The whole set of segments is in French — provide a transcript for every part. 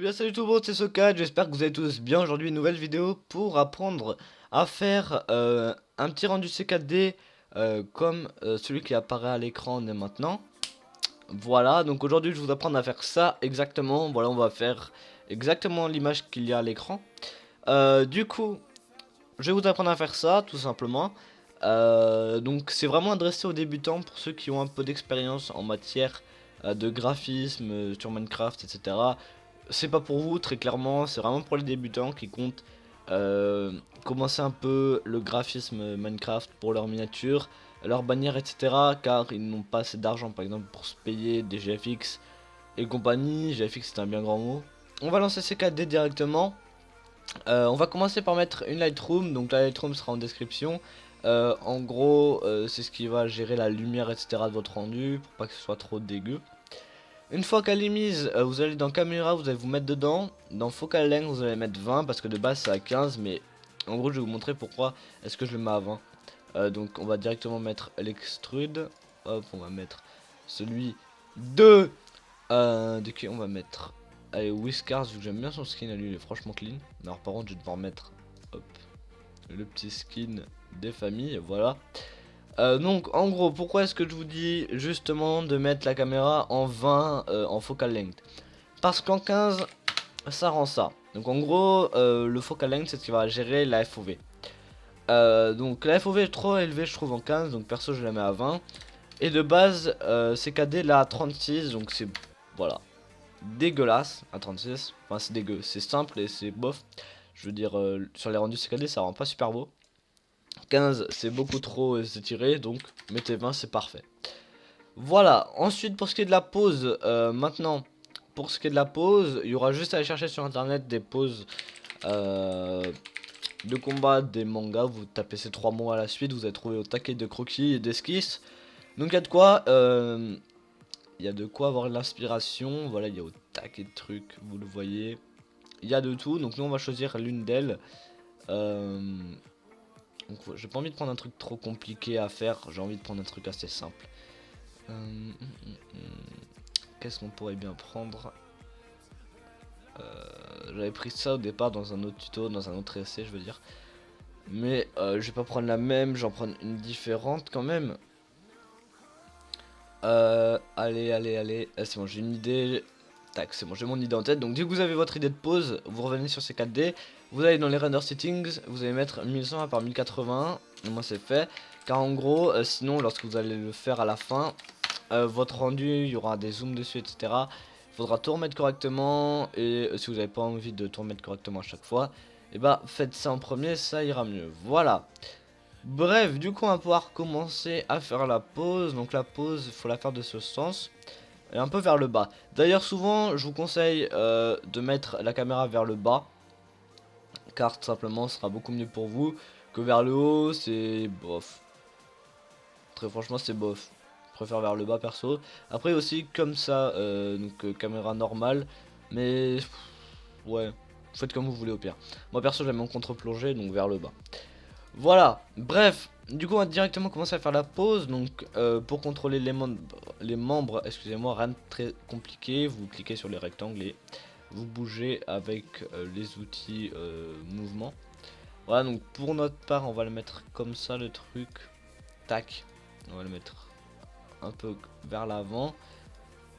bien salut tout le monde, c'est Sokat, j'espère que vous allez tous bien. Aujourd'hui une nouvelle vidéo pour apprendre à faire un petit rendu C4D comme celui qui apparaît à l'écran dès maintenant. Voilà, donc aujourd'hui je vais vous apprendre à faire ça exactement. Voilà, on va faire exactement l'image qu'il y a à l'écran. Du coup, je vais vous apprendre à faire ça tout simplement. Donc c'est vraiment adressé aux débutants, pour ceux qui ont un peu d'expérience en matière de graphisme sur Minecraft, etc. C'est pas pour vous, très clairement, c'est vraiment pour les débutants qui comptent commencer un peu le graphisme Minecraft pour leur miniature, leur bannière, etc. Car ils n'ont pas assez d'argent, par exemple, pour se payer des GFX et compagnie. GFX c'est un bien grand mot. On va lancer ces 4D directement. On va commencer par mettre une Lightroom, donc la Lightroom sera en description. En gros, c'est ce qui va gérer la lumière, etc. de votre rendu, pour pas que ce soit trop dégueu. Une fois qu'elle est mise, vous allez dans caméra, vous allez vous mettre dedans. Dans focal length, vous allez mettre 20 parce que de base c'est à 15, mais en gros je vais vous montrer pourquoi est-ce que je le mets à 20. Donc on va directement mettre l'extrude. Hop, on va mettre celui de qui on va mettre. Allez, Whiskers, vu que j'aime bien son skin à lui, il est franchement clean. Mais alors par contre je vais devoir mettre hop, le petit skin des familles, voilà. Donc en gros, pourquoi est-ce que je vous dis justement de mettre la caméra en 20 en focal length? Parce qu'en 15 ça rend ça. Donc en gros le focal length c'est ce qui va gérer la FOV. Donc la FOV est trop élevée je trouve en 15, donc perso je la mets à 20. Et de base CKD là à 36, donc c'est voilà dégueulasse à 36. Enfin c'est dégueu, c'est simple et c'est bof. Je veux dire sur les rendus CKD ça rend pas super beau. 15 c'est beaucoup trop étiré, donc mettez 20 c'est parfait. Voilà, ensuite pour ce qui est de la pause, maintenant pour ce qui est de la pause, il y aura juste à aller chercher sur internet des pauses de combat des mangas. Vous tapez ces 3 mots à la suite, vous allez trouver au taquet de croquis et d'esquisses. Donc il y a de quoi avoir l'inspiration. Voilà, il y a au taquet de trucs, vous le voyez. Il y a de tout, donc nous on va choisir l'une d'elles. Donc j'ai pas envie de prendre un truc trop compliqué à faire, j'ai envie de prendre un truc assez simple. Qu'est-ce qu'on pourrait bien prendre? J'avais pris ça au départ dans un autre tuto, dans un autre essai je veux dire. Mais je vais pas prendre la même, j'en prends une différente quand même. Allez, c'est bon, j'ai une idée. Tac, c'est bon, j'ai mon idée en tête. Donc dès que vous avez votre idée de pause, vous revenez sur ces 4D. Vous allez dans les render settings, vous allez mettre 1100 par 1080. Et moi c'est fait. Car en gros, sinon lorsque vous allez le faire à la fin, votre rendu, il y aura des zooms dessus, etc. Il faudra tout remettre correctement. Et si vous n'avez pas envie de tout remettre correctement à chaque fois, et bah faites ça en premier, ça ira mieux. Voilà. Bref, du coup on va pouvoir commencer à faire la pause. Donc la pause, il faut la faire de ce sens et un peu vers le bas. D'ailleurs souvent je vous conseille de mettre la caméra vers le bas, car tout simplement ce sera beaucoup mieux pour vous que vers le haut. C'est bof, très franchement c'est bof. Je préfère vers le bas perso. Après aussi comme ça, caméra normale. Mais ouais, faites comme vous voulez au pire. Moi perso j'aime en contre-plongée, donc vers le bas. Voilà, bref, du coup on va directement commencer à faire la pause. Donc pour contrôler les membres, excusez-moi, rien de très compliqué. Vous cliquez sur les rectangles et vous bougez avec les outils mouvement. Voilà, donc pour notre part on va le mettre comme ça le truc. Tac, on va le mettre un peu vers l'avant.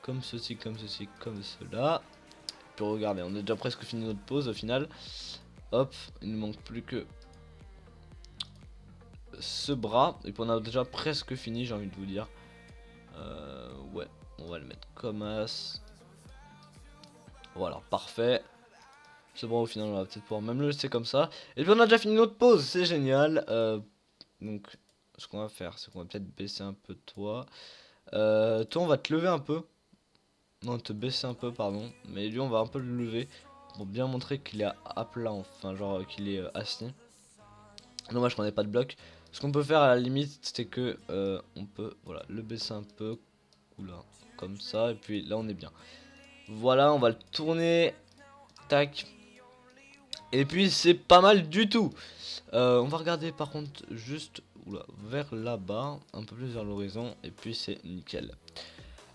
Comme ceci, comme ceci, comme cela. Puis regardez, on a déjà presque fini notre pause au final. Hop, il ne manque plus que ce bras, et puis on a déjà presque fini, j'ai envie de vous dire. Ouais, on va le mettre comme as. Voilà, parfait. Ce bras au final on va peut-être pouvoir même le laisser comme ça. Et puis on a déjà fini notre pause, c'est génial. Donc ce qu'on va faire, c'est qu'on va peut-être baisser un peu toi. Toi on va te lever un peu. Non, te baisser un peu, pardon. Mais lui on va un peu le lever pour bien montrer qu'il est à plat, enfin genre qu'il est assis. Dommage qu'on n'ait pas de bloc. Ce qu'on peut faire à la limite, c'est que on peut voilà, le baisser un peu. Oula, comme ça. Et puis là, on est bien. Voilà, on va le tourner. Tac. Et puis, c'est pas mal du tout. On va regarder par contre juste oula, vers là-bas. Un peu plus vers l'horizon. Et puis, c'est nickel.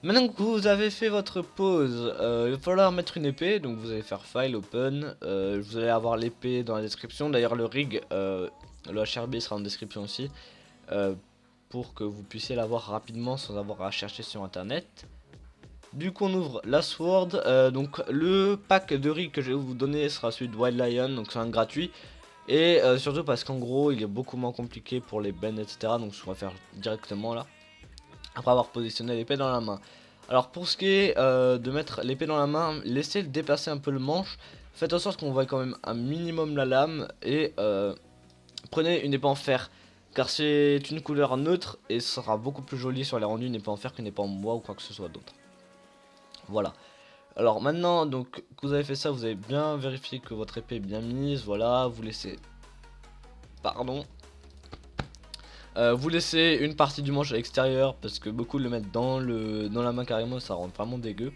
Maintenant que vous avez fait votre pause, il va falloir mettre une épée. Donc vous allez faire File, Open. Vous allez avoir l'épée dans la description. D'ailleurs le rig, le HRB sera en description aussi. Pour que vous puissiez l'avoir rapidement sans avoir à chercher sur internet. Du coup on ouvre la Sword. Donc le pack de rig que je vais vous donner sera celui de Wild Lion. Donc c'est un gratuit. Et surtout parce qu'en gros il est beaucoup moins compliqué pour les bends etc. Donc ce qu'on va faire directement là. Après avoir positionné l'épée dans la main. Alors pour ce qui est de mettre l'épée dans la main, laissez déplacer un peu le manche. Faites en sorte qu'on voit quand même un minimum la lame. Et prenez une épée en fer. Car c'est une couleur neutre et ce sera beaucoup plus joli sur les rendus une épée en fer qu'une épée en bois ou quoi que ce soit d'autre. Voilà. Alors maintenant donc que vous avez fait ça, vous avez bien vérifié que votre épée est bien mise. Voilà, vous laissez... Pardon. Vous laissez une partie du manche à l'extérieur parce que beaucoup le mettent dans la main carrément, ça rend vraiment dégueu.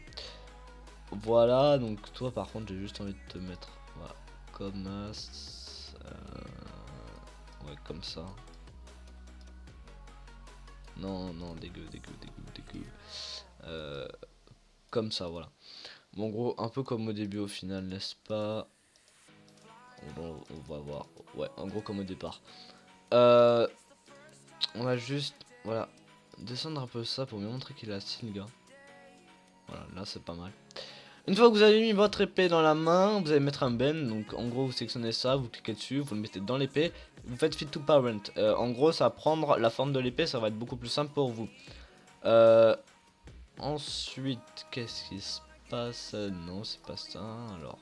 Voilà, donc toi par contre j'ai juste envie de te mettre voilà, comme ouais comme ça. Non non dégueu dégueu dégueu dégueu. Comme ça voilà. Bon en gros un peu comme au début au final n'est-ce pas? On va voir. Ouais en gros comme au départ. On va juste voilà descendre un peu ça pour me montrer qu'il a style gars. Voilà là c'est pas mal. Une fois que vous avez mis votre épée dans la main, vous allez mettre un bend. Donc en gros vous sélectionnez ça, vous cliquez dessus, vous le mettez dans l'épée. Vous faites fit to parent. En gros ça va prendre la forme de l'épée, ça va être beaucoup plus simple pour vous. Ensuite qu'est-ce qui se passe? Non c'est pas ça. Alors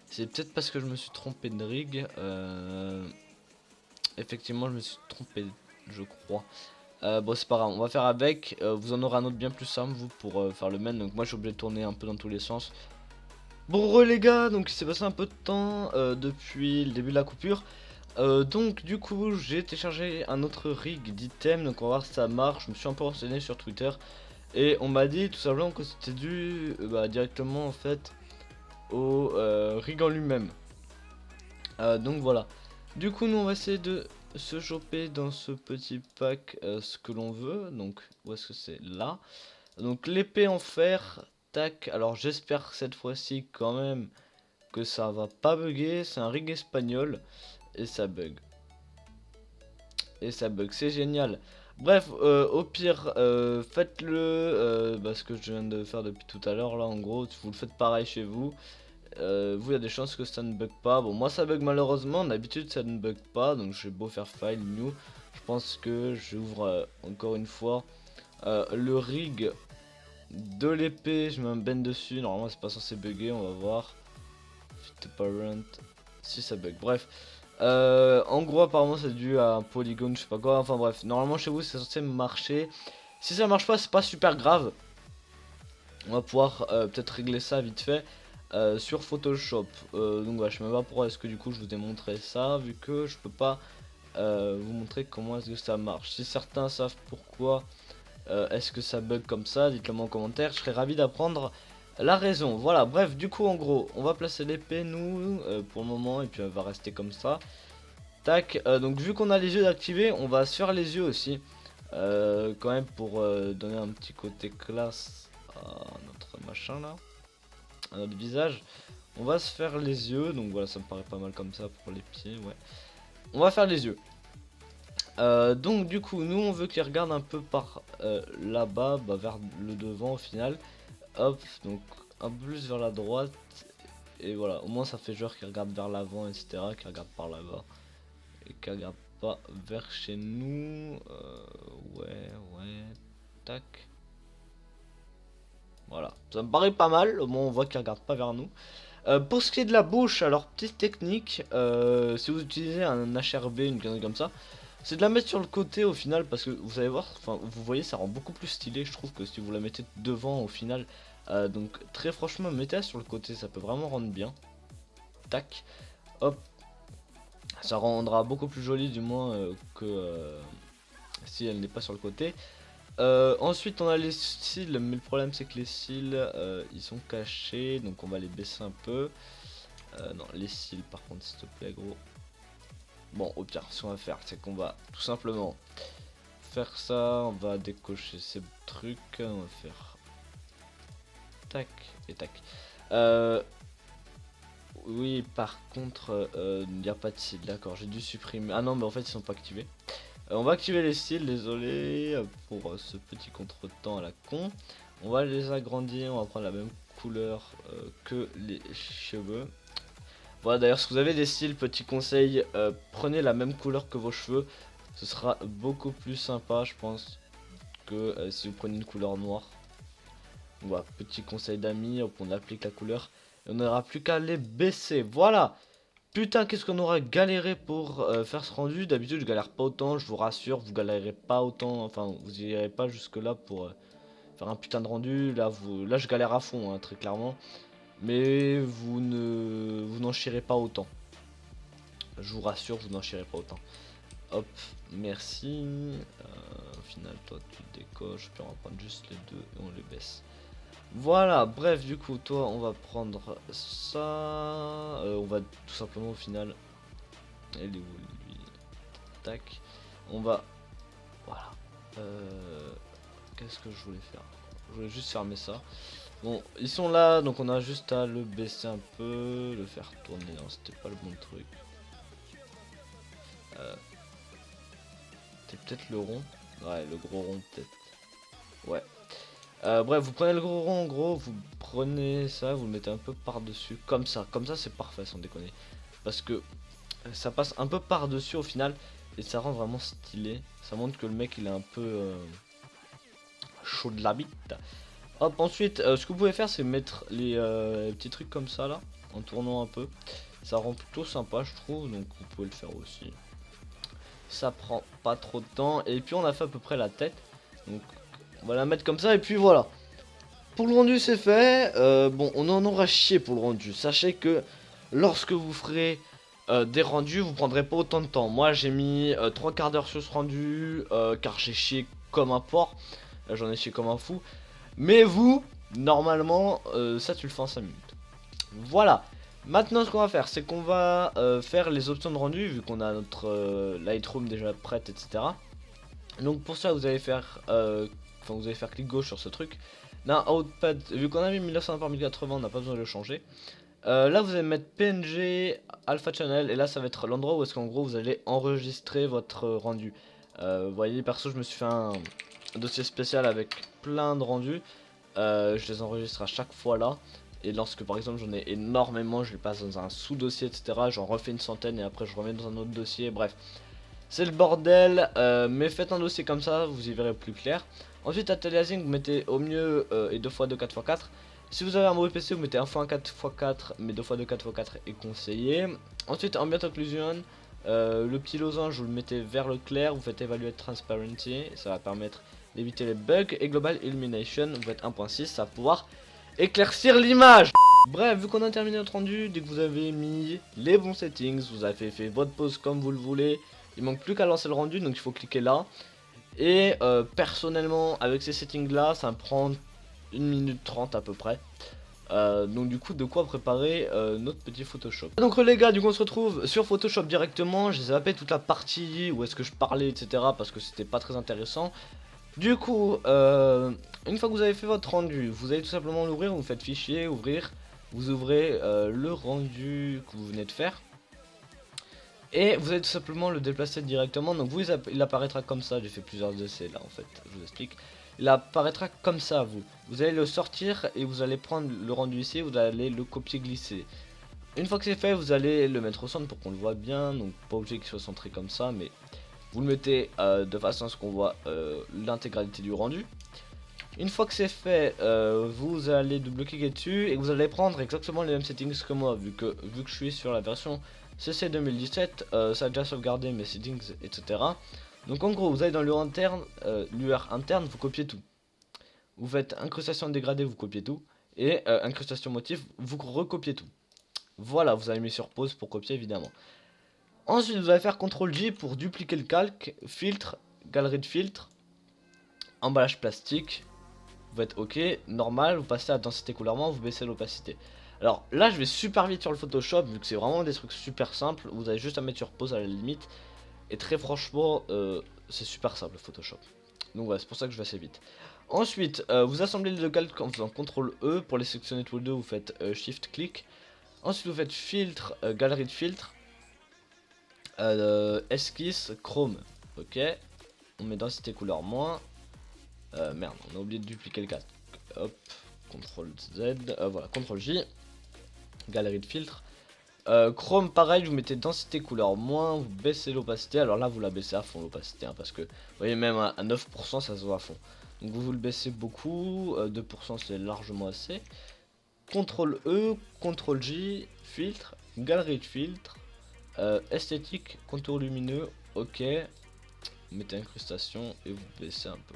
c'est peut-être parce que je me suis trompé de rig. Effectivement je me suis trompé je crois. Bon c'est pas grave, on va faire avec. Vous en aurez un autre bien plus simple vous pour faire le main. Donc moi je suis obligé de tourner un peu dans tous les sens. Bon les gars, donc il s'est passé un peu de temps depuis le début de la coupure. Donc du coup j'ai téléchargé un autre rig d'item, donc on va voir si ça marche. Je me suis un peu renseigné sur Twitter et on m'a dit tout simplement que c'était dû directement en fait au rig en lui-même. Donc voilà. Du coup nous on va essayer de se choper dans ce petit pack ce que l'on veut. Donc où est-ce que c'est là? Donc l'épée en fer. Tac, alors j'espère cette fois-ci quand même que ça va pas bugger. C'est un rig espagnol et ça bug. Et ça bug, c'est génial. Bref, au pire, faites-le, ce que je viens de faire depuis tout à l'heure là en gros, vous le faites pareil chez vous. Vous, il y a des chances que ça ne bug pas. Bon, moi ça bug malheureusement, d'habitude ça ne bug pas, donc je vais beau faire file new. Je pense que j'ouvre encore une fois le rig de l'épée, je mets un bend dessus, normalement c'est pas censé bugger, on va voir. Fit to parent, si ça bug, bref. En gros apparemment c'est dû à un polygone, je sais pas quoi, enfin bref, normalement chez vous c'est censé marcher. Si ça marche pas c'est pas super grave. On va pouvoir peut-être régler ça vite fait sur Photoshop. Donc voilà, je sais même pas pourquoi est-ce que du coup je vous ai montré ça, vu que je peux pas vous montrer comment est-ce que ça marche. Si certains savent pourquoi est-ce que ça bug comme ça, dites-le moi en commentaire, je serais ravi d'apprendre la raison. Voilà, bref, du coup en gros, on va placer l'épée nous pour le moment et puis elle va rester comme ça. Tac, donc vu qu'on a les yeux activés, on va se faire les yeux aussi. Quand même pour donner un petit côté classe à notre machin là, à notre visage. On va se faire les yeux, donc voilà, ça me paraît pas mal comme ça pour les pieds, ouais. On va faire les yeux. Donc du coup nous on veut qu'il regarde un peu par là-bas, vers le devant au final. Hop, donc un peu plus vers la droite. Et voilà, au moins ça fait genre qu'il regarde vers l'avant, etc. Qu'il regarde par là-bas. Et qu'il regarde pas vers chez nous. Ouais, tac. Voilà, ça me paraît pas mal, au moins on voit qu'il regarde pas vers nous. Pour ce qui est de la bouche, alors petite technique, si vous utilisez un HRB, une connerie comme ça, c'est de la mettre sur le côté au final parce que vous allez voir, enfin vous voyez ça rend beaucoup plus stylé je trouve que si vous la mettez devant au final. Donc très franchement mettez-la sur le côté, ça peut vraiment rendre bien. Tac, hop, ça rendra beaucoup plus joli du moins que si elle n'est pas sur le côté. Ensuite on a les cils, mais le problème c'est que les cils ils sont cachés donc on va les baisser un peu. Non les cils par contre s'il te plaît gros. Bon au pire ce qu'on va faire c'est qu'on va tout simplement faire ça, on va décocher ces trucs, on va faire tac et tac. Euh, oui, par contre, il n'y a pas de style, d'accord, j'ai dû supprimer. Ah non, mais en fait, ils sont pas activés. On va activer les styles, désolé pour ce petit contretemps à la con. On va les agrandir, on va prendre la même couleur que les cheveux. Voilà, d'ailleurs, si vous avez des styles, petit conseil, prenez la même couleur que vos cheveux. Ce sera beaucoup plus sympa, je pense, que si vous prenez une couleur noire. Voilà, petit conseil d'amis, on applique la couleur. Et on n'aura plus qu'à les baisser, voilà. Putain, qu'est-ce qu'on aura galéré pour faire ce rendu. D'habitude, je galère pas autant, je vous rassure, vous galérez pas autant. Enfin, vous irez pas jusque là pour faire un putain de rendu. Là, je galère à fond, hein, très clairement. Mais vous n'en chirez pas autant. Je vous rassure, vous n'en chirez pas autant. Hop, merci. Au final, toi, tu décoches. Puis on va prendre juste les deux et on les baisse. Voilà, bref, du coup, toi, on va prendre ça. On va tout simplement, au final... Elle est où, lui? Tac. On va... Voilà. Qu'est-ce que je voulais faire? Je voulais juste fermer ça. Bon, ils sont là, donc on a juste à le baisser un peu, le faire tourner. Non, c'était pas le bon truc. C'était peut-être le rond. Ouais, le gros rond, peut-être. Ouais. Bref, vous prenez le gros rond, en gros, vous prenez ça, vous le mettez un peu par-dessus. Comme ça c'est parfait, sans déconner. Parce que ça passe un peu par-dessus au final. Et ça rend vraiment stylé. Ça montre que le mec, il est un peu chaud de la bite. Hop, ensuite, ce que vous pouvez faire, c'est mettre les petits trucs comme ça, là, en tournant un peu. Ça rend plutôt sympa, je trouve, donc vous pouvez le faire aussi. Ça prend pas trop de temps. Et puis, on a fait à peu près la tête. Donc, on va la mettre comme ça, et puis voilà. Pour le rendu, c'est fait. Bon, on en aura chié pour le rendu. Sachez que lorsque vous ferez des rendus, vous prendrez pas autant de temps. Moi, j'ai mis 3 quarts d'heure sur ce rendu, car j'ai chié comme un porc. J'en ai chié comme un fou. Mais vous, normalement, ça tu le fais en 5 minutes. Voilà. Maintenant, ce qu'on va faire, c'est qu'on va faire les options de rendu, vu qu'on a notre Lightroom déjà prête, etc. Donc pour ça, vous allez faire, vous allez faire clic gauche sur ce truc. Là, Outpad, vu qu'on a mis 1900 par 1080, on n'a pas besoin de le changer. Là, vous allez mettre PNG Alpha Channel, et là, ça va être l'endroit où est-ce qu'en gros, vous allez enregistrer votre rendu. Vous voyez, perso, je me suis fait un dossier spécial avec plein de rendus. Je les enregistre à chaque fois là. Et lorsque par exemple j'en ai énormément, je les passe dans un sous-dossier, etc. J'en refais une centaine et après je remets dans un autre dossier. Bref, c'est le bordel. Mais faites un dossier comme ça, vous y verrez plus clair. Ensuite, aliasing, vous mettez au mieux et 2x2, 4x4. Si vous avez un mauvais PC, vous mettez 1x1, 4x4, mais 2x2, 4x4 est conseillé. Ensuite, ambient occlusion. Le petit losange, vous le mettez vers le clair, vous faites évaluer transparency, ça va permettre d'éviter les bugs. Et global illumination, vous faites 1.6, ça va pouvoir éclaircir l'image. Bref, vu qu'on a terminé notre rendu, dès que vous avez mis les bons settings, vous avez fait votre pause comme vous le voulez, il manque plus qu'à lancer le rendu, donc il faut cliquer là. Et personnellement, avec ces settings là, ça me prend 1 minute 30 à peu près. Donc du coup, de quoi préparer notre petit Photoshop. Donc les gars, du coup on se retrouve sur Photoshop directement. J'ai zappé toute la partie où est-ce que je parlais, etc. parce que c'était pas très intéressant. Du coup, une fois que vous avez fait votre rendu, vous allez tout simplement l'ouvrir, vous faites fichier, ouvrir, vous ouvrez le rendu que vous venez de faire. Et vous allez tout simplement le déplacer directement. Donc vous, il apparaîtra comme ça. J'ai fait plusieurs essais là en fait, je vous explique. Il apparaîtra comme ça, vous allez le sortir et vous allez prendre le rendu ici, vous allez le copier glisser. Une fois que c'est fait, vous allez le mettre au centre pour qu'on le voit bien, donc pas obligé qu'il soit centré comme ça, mais vous le mettez de façon à ce qu'on voit l'intégralité du rendu. Une fois que c'est fait, vous allez double-cliquer dessus et vous allez prendre exactement les mêmes settings que moi, vu que je suis sur la version CC 2017, ça a déjà sauvegardé mes settings, etc. Donc en gros, vous allez dans l'UR interne, vous copiez tout. Vous faites incrustation dégradée, vous copiez tout. Et incrustation motif, vous recopiez tout. Voilà, vous avez mis sur pause pour copier évidemment. Ensuite, vous allez faire CTRL-J pour dupliquer le calque, filtre, galerie de filtre, emballage plastique. Vous faites OK, normal, vous passez à densité couleur, vous baissez l'opacité. Alors là, je vais super vite sur le Photoshop, vu que c'est vraiment des trucs super simples. Vous avez juste à mettre sur pause à la limite. Et très franchement, c'est super simple le Photoshop. Donc voilà, c'est pour ça que je vais assez vite. Ensuite, vous assemblez les deux calques en faisant CTRL E. Pour les sélectionner tous les deux, vous faites Shift clic. Ensuite, vous faites filtre, galerie de filtre, esquisse, chrome. Ok. On met densité couleur moins. Merde, on a oublié de dupliquer le casque. Hop, CTRL Z, voilà, CTRL J. Galerie de filtre. Chrome, pareil, vous mettez densité couleur moins, vous baissez l'opacité. Alors là, vous la baissez à fond l'opacité, hein, parce que vous voyez, même à 9%, ça se voit à fond. Donc vous le baissez beaucoup, 2% c'est largement assez. CTRL E, CTRL J, filtre, galerie de filtre, esthétique, contour lumineux, ok. Vous mettez incrustation et vous baissez un peu.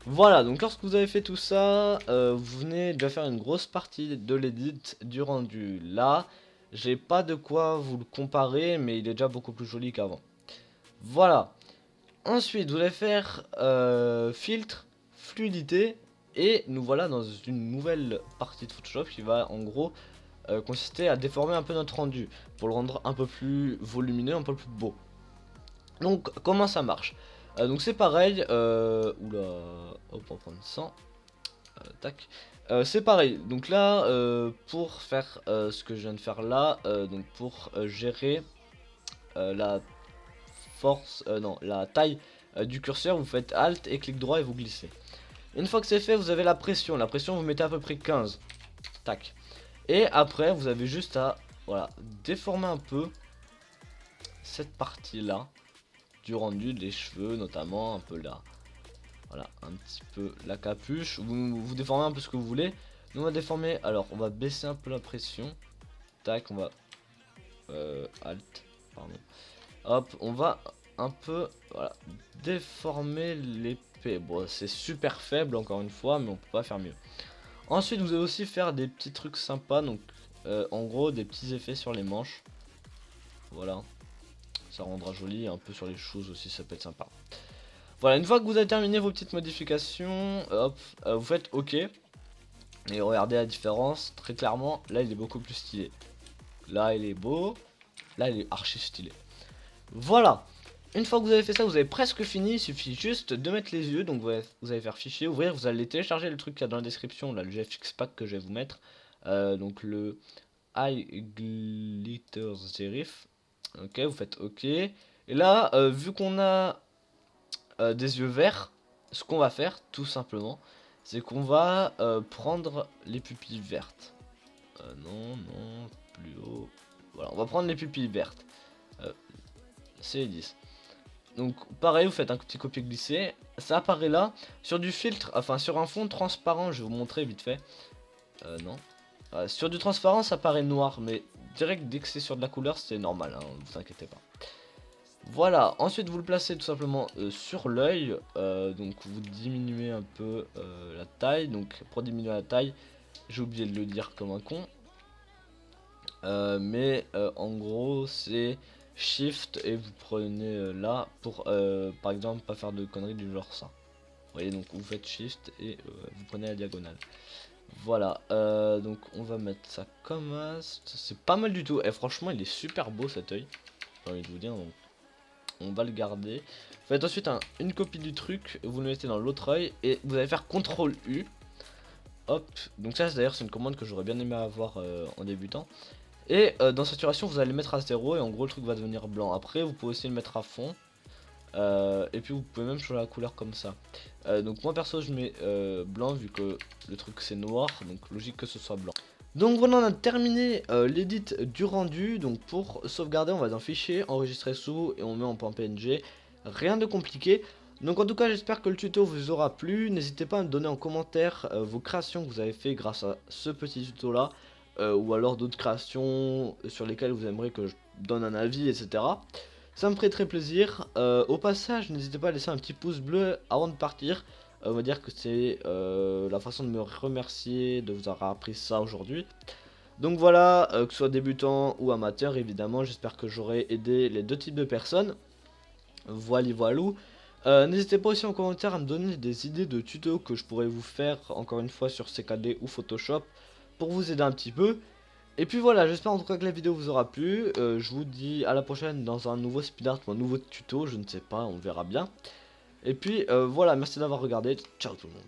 Voilà, donc lorsque vous avez fait tout ça, vous venez de faire une grosse partie de l'édit du rendu. Là, j'ai pas de quoi vous le comparer, mais il est déjà beaucoup plus joli qu'avant. Voilà. Ensuite, vous allez faire filtre, fluidité, et nous voilà dans une nouvelle partie de Photoshop qui va en gros consister à déformer un peu notre rendu pour le rendre un peu plus volumineux, un peu plus beau. Donc, comment ça marche? Donc c'est pareil, oula, hop, on va prendre 100, tac. C'est pareil, donc là, pour faire ce que je viens de faire là, donc pour gérer la force, non, la taille du curseur, vous faites Alt et clic droit et vous glissez. Une fois que c'est fait, vous avez la pression vous mettez à peu près 15, tac. Et après, vous avez juste à, voilà, déformer un peu cette partie-là du rendu des cheveux, notamment un peu là. Voilà, un petit peu la capuche. Vous déformez un peu ce que vous voulez. Nous on va déformer. Alors on va baisser un peu la pression. Tac, on va Alt, pardon. Hop, on va un peu voilà, déformer l'épée. Bon, c'est super faible encore une fois, mais on peut pas faire mieux. Ensuite, vous allez aussi faire des petits trucs sympas. Donc, en gros, des petits effets sur les manches. Voilà, ça rendra joli. Un peu sur les choses aussi, ça peut être sympa. Voilà, une fois que vous avez terminé vos petites modifications, hop, vous faites OK. Et regardez la différence, très clairement, là il est beaucoup plus stylé. Là il est beau, là il est archi stylé. Voilà, une fois que vous avez fait ça, vous avez presque fini, il suffit juste de mettre les yeux. Donc vous allez faire fichier, ouvrir, vous allez télécharger le truc qu'il y a dans la description, là le GFX Pack que je vais vous mettre. Donc le Eye Glitter Serif. Ok, vous faites OK. Et là, vu qu'on a des yeux verts, ce qu'on va faire tout simplement, c'est qu'on va prendre les pupilles vertes. Non, non, plus haut. Voilà, on va prendre les pupilles vertes. C'est les 10. Donc pareil, vous faites un petit copier-glisser. Ça apparaît là, sur du filtre, enfin sur un fond transparent, je vais vous montrer vite fait. Non. Sur du transparent, ça paraît noir, mais direct dès que c'est sur de la couleur, c'est normal, hein, vous inquiétez pas. Voilà, ensuite vous le placez tout simplement sur l'œil, donc vous diminuez un peu la taille, donc pour diminuer la taille, j'ai oublié de le dire comme un con, mais en gros c'est Shift et vous prenez là pour par exemple pas faire de conneries du genre ça. Vous voyez, donc vous faites Shift et vous prenez la diagonale. Voilà, donc on va mettre ça comme ça, c'est pas mal du tout, et franchement il est super beau cet œil, j'ai envie de vous dire, donc on va le garder. Vous faites ensuite une copie du truc, vous le mettez dans l'autre œil et vous allez faire CTRL U. Hop, donc ça d'ailleurs c'est une commande que j'aurais bien aimé avoir en débutant. Et dans saturation vous allez le mettre à 0 et en gros le truc va devenir blanc. Après vous pouvez aussi le mettre à fond. Et puis vous pouvez même changer la couleur comme ça. Donc moi perso je mets blanc vu que le truc c'est noir, donc logique que ce soit blanc. Donc voilà, on a terminé l'édit du rendu. Donc pour sauvegarder, on va dans fichier, enregistrer sous et on met en .png. Rien de compliqué. Donc en tout cas, j'espère que le tuto vous aura plu. N'hésitez pas à me donner en commentaire vos créations que vous avez fait grâce à ce petit tuto là. Ou alors d'autres créations sur lesquelles vous aimeriez que je donne un avis, etc. Ça me ferait très plaisir. Au passage, n'hésitez pas à laisser un petit pouce bleu avant de partir. On va dire que c'est la façon de me remercier de vous avoir appris ça aujourd'hui. Donc voilà, que ce soit débutant ou amateur, évidemment, j'espère que j'aurai aidé les deux types de personnes. Voilà, voilou. N'hésitez pas aussi en commentaire à me donner des idées de tutos que je pourrais vous faire, encore une fois, sur CKD ou Photoshop, pour vous aider un petit peu. Et puis voilà, j'espère en tout cas que la vidéo vous aura plu. Je vous dis à la prochaine dans un nouveau speed art ou un nouveau tuto, je ne sais pas, on verra bien. Et puis voilà, merci d'avoir regardé, ciao tout le monde.